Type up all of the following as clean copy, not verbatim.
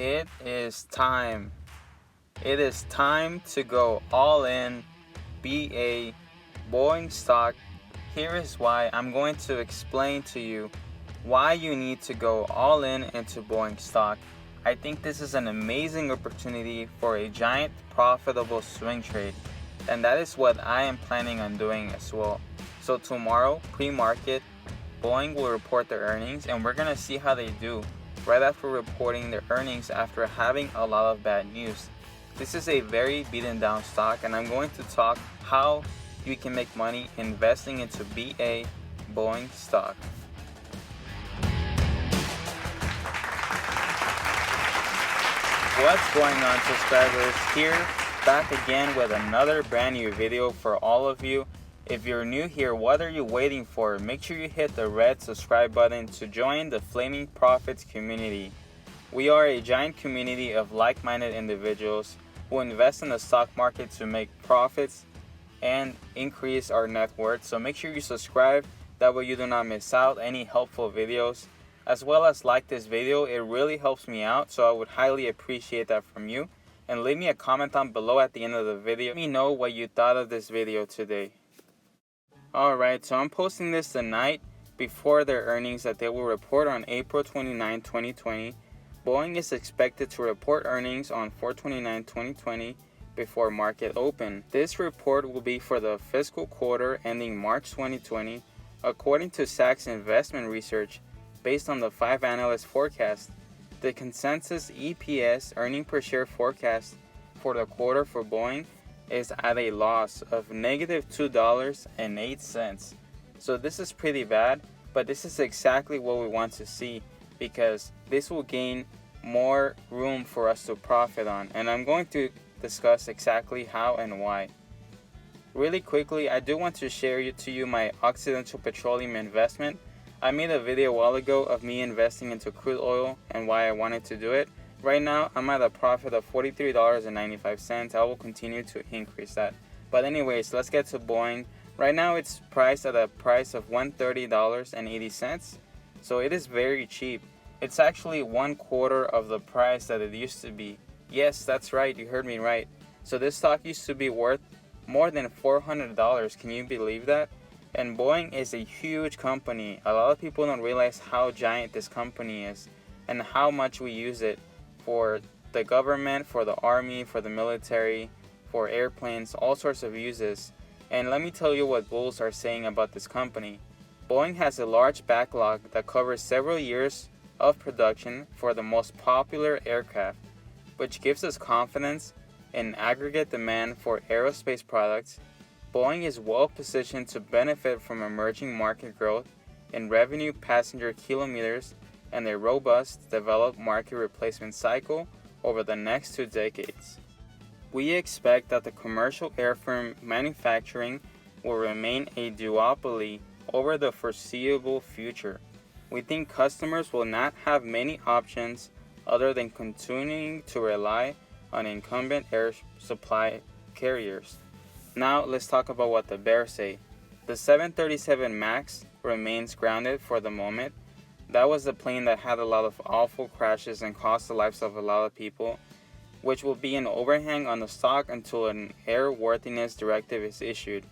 It is time. It is time to go all in BA Boeing stock. Here is why. I'm going to explain to you why you need to go all in into Boeing stock. I think this is an amazing opportunity for a giant profitable swing trade, and that is what I am planning on doing as well. So tomorrow, pre-market, Boeing will report their earnings, and we're going to see how they do right after reporting their earnings after having a lot of bad news. This is a very beaten down stock, and I'm going to talk how you can make money investing into BA Boeing stock. What's going on, subscribers? Here, back again with another brand new video for all of you. If you're new here, what are you waiting for? Make sure you hit the red subscribe button to join the Flaming Profits community. We are a giant community of like-minded individuals who invest in the stock market to make profits and increase our net worth. So make sure you subscribe, that way you do not miss out any helpful videos, as well as like this video. It really helps me out, so I would highly appreciate that from you. And leave me a comment down below at the end of the video. Let me know what you thought of this video today. Alright, so I'm posting this the night before their earnings that they will report on April 29, 2020. Boeing is expected to report earnings on 4/29/2020 before market open. This report will be for the fiscal quarter ending March 2020. According to Sachs Investment Research, based on the 5 analyst forecast, the consensus EPS earning per share forecast for the quarter for Boeing is at a loss of negative $2.08. So this is pretty bad, but this is exactly what we want to see, because this will gain more room for us to profit on, and I'm going to discuss exactly how and why. Really quickly, I do want to share to you my Occidental Petroleum investment. I made a video a while ago of me investing into crude oil and why I wanted to do it. Right now, I'm at a profit of $43.95. I will continue to increase that. But anyways, let's get to Boeing. Right now, it's priced at a price of $130.80. So it is very cheap. It's actually 1/4 of the price that it used to be. Yes, that's right. You heard me right. So this stock used to be worth more than $400. Can you believe that? And Boeing is a huge company. A lot of people don't realize how giant this company is and how much we use it for the government, for the army, for the military, for airplanes, all sorts of uses. And let me tell you what bulls are saying about this company. Boeing has a large backlog that covers several years of production for the most popular aircraft, which gives us confidence in aggregate demand for aerospace products. Boeing is well positioned to benefit from emerging market growth in revenue passenger kilometers and a robust developed market replacement cycle over the next 2 decades. We expect that the commercial airframe manufacturing will remain a duopoly over the foreseeable future. We think customers will not have many options other than continuing to rely on incumbent air supply carriers. Now let's talk about what the bears say. The 737 MAX remains grounded for the moment. That was the plane that had a lot of awful crashes and cost the lives of a lot of people, which will be an overhang on the stock until an airworthiness directive is issued.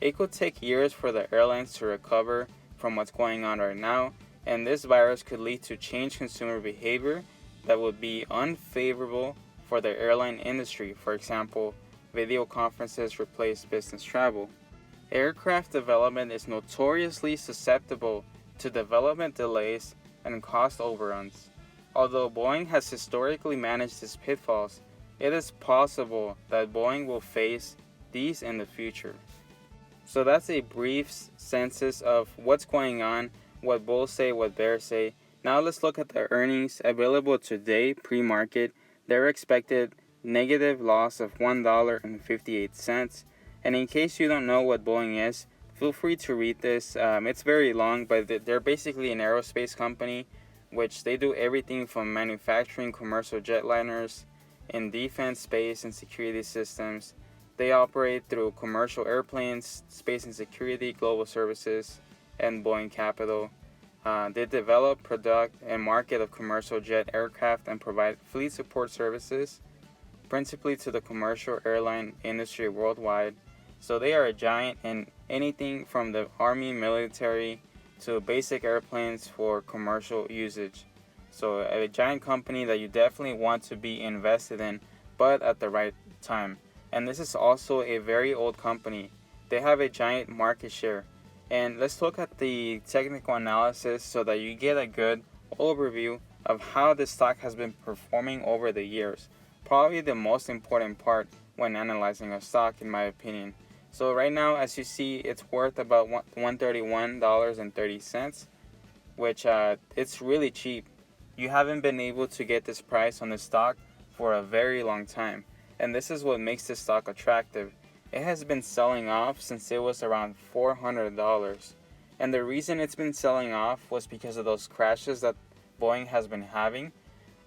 It could take years for the airlines to recover from what's going on right now, and this virus could lead to changed consumer behavior that would be unfavorable for the airline industry. For example, video conferences replace business travel. Aircraft development is notoriously susceptible to development delays and cost overruns. Although Boeing has historically managed its pitfalls, it is possible that Boeing will face these in the future. So that's a brief census of what's going on, what bulls say, what bears say. Now let's look at the earnings available today pre-market. They're expected negative loss of $1.58. And in case you don't know what Boeing is, feel free to read this. It's very long, but they're basically an aerospace company, which they do everything from manufacturing commercial jetliners in defense, space, and security systems. They operate through commercial airplanes, space and security, global services, and Boeing Capital. They develop, product, and market of commercial jet aircraft and provide fleet support services, principally to the commercial airline industry worldwide. So they are a giant in anything from the army, military, to basic airplanes for commercial usage. So a giant company that you definitely want to be invested in, but at the right time. And this is also a very old company. They have a giant market share. And let's look at the technical analysis so that you get a good overview of how this stock has been performing over the years. Probably the most important part when analyzing a stock, in my opinion. So right now, as you see, it's worth about $131.30, which it's really cheap. You haven't been able to get this price on the stock for a very long time. And this is what makes this stock attractive. It has been selling off since it was around $400. And the reason it's been selling off was because of those crashes that Boeing has been having.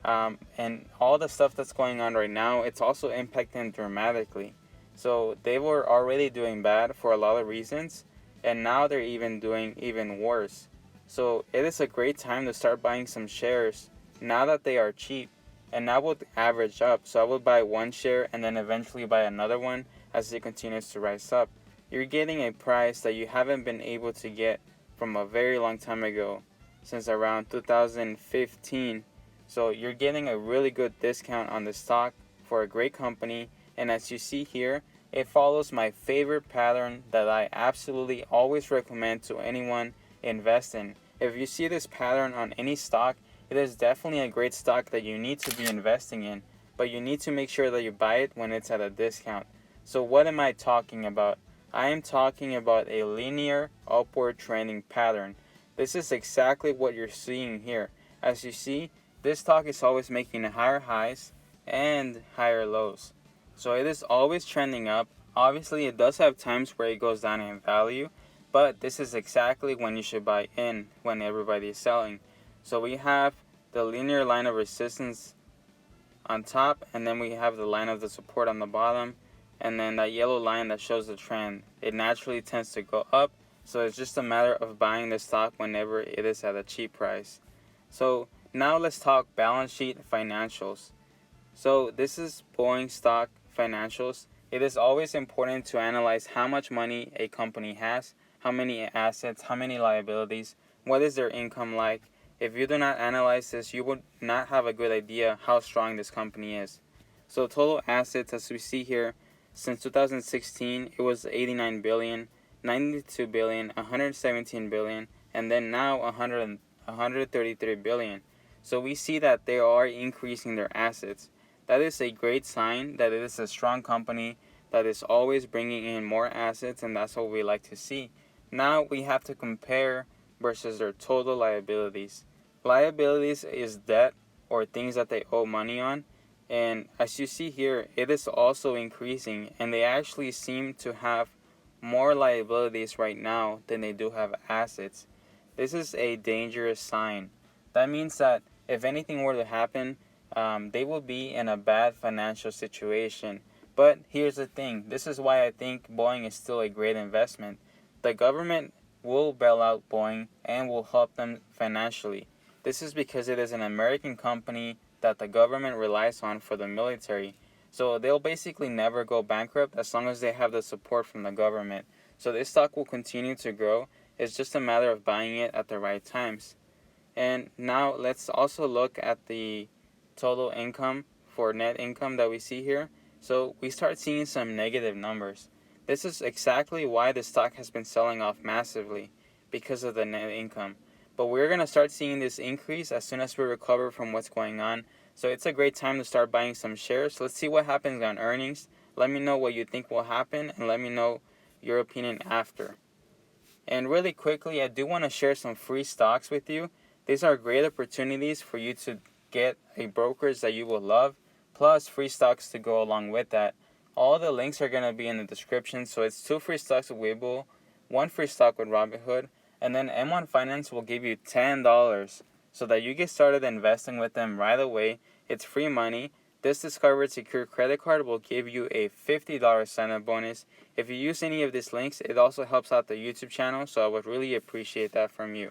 And all the stuff that's going on right now, it's also impacting dramatically. So they were already doing bad for a lot of reasons, and now they're even doing even worse. So it is a great time to start buying some shares now that they are cheap, and that would average up. So I would buy one share and then eventually buy another one as it continues to rise up. You're getting a price that you haven't been able to get from a very long time ago, since around 2015. So you're getting a really good discount on the stock for a great company. And as you see here, it follows my favorite pattern that I absolutely always recommend to anyone invest in. If you see this pattern on any stock, it is definitely a great stock that you need to be investing in, but you need to make sure that you buy it when it's at a discount. So what am I talking about? I am talking about a linear upward trending pattern. This is exactly what you're seeing here. As you see, this stock is always making higher highs and higher lows. So it is always trending up. Obviously, it does have times where it goes down in value, but this is exactly when you should buy in when everybody is selling. So we have the linear line of resistance on top, and then we have the line of the support on the bottom, and then that yellow line that shows the trend. It naturally tends to go up, so it's just a matter of buying the stock whenever it is at a cheap price. So now let's talk balance sheet financials. So this is Boeing stock financials. It is always important to analyze how much money a company has, how many assets, how many liabilities, what is their income like. If you do not analyze this, you would not have a good idea how strong this company is. So total assets, as we see here, since 2016, it was 89 billion, 92 billion, 117 billion, and then now 133 billion. So we see that they are increasing their assets. That is a great sign that it is a strong company that is always bringing in more assets, and that's what we like to see. Now we have to compare versus their total liabilities. Liabilities is debt or things that they owe money on, and as you see here, it is also increasing, and they actually seem to have more liabilities right now than they do have assets. This is a dangerous sign. That means that if anything were to happen, they will be in a bad financial situation. But here's the thing. This is why I think Boeing is still a great investment. The government will bail out Boeing and will help them financially. This is because it is an American company that the government relies on for the military. So they'll basically never go bankrupt as long as they have the support from the government. So this stock will continue to grow. It's just a matter of buying it at the right times. And now let's also look at the total income for net income that we see here. So we start seeing some negative numbers. This is exactly why the stock has been selling off massively, because of the net income. But we're going to start seeing this increase as soon as we recover from what's going on. So it's a great time to start buying some shares. Let's see what happens on earnings. Let me know what you think will happen, and let me know your opinion after. And really quickly, I do want to share some free stocks with you. These are great opportunities for you to get a brokerage that you will love, plus free stocks to go along with that. All the links are going to be in the description. So it's 2 free stocks with Webull, 1 free stock with Robinhood, and then M1 Finance will give you $10 so that you get started investing with them right away. It's free money. This Discover Secure credit card will give you a $50 sign-up bonus. If you use any of these links, it also helps out the YouTube channel, so I would really appreciate that from you.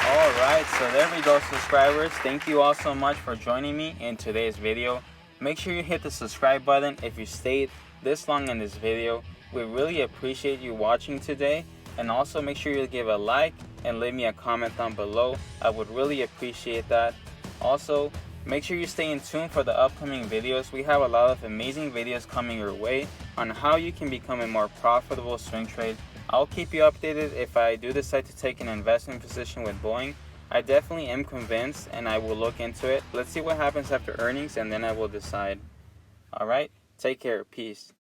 Alright, so there we go, subscribers. Thank you all so much for joining me in today's video. Make sure you hit the subscribe button if you stayed this long in this video. We really appreciate you watching today. And also make sure you give a like and leave me a comment down below. I would really appreciate that. Also, make sure you stay in tune for the upcoming videos. We have a lot of amazing videos coming your way on how you can become a more profitable swing trade. I'll keep you updated if I do decide to take an investment position with Boeing. I definitely am convinced and I will look into it. Let's see what happens after earnings and then I will decide. Alright, take care. Peace.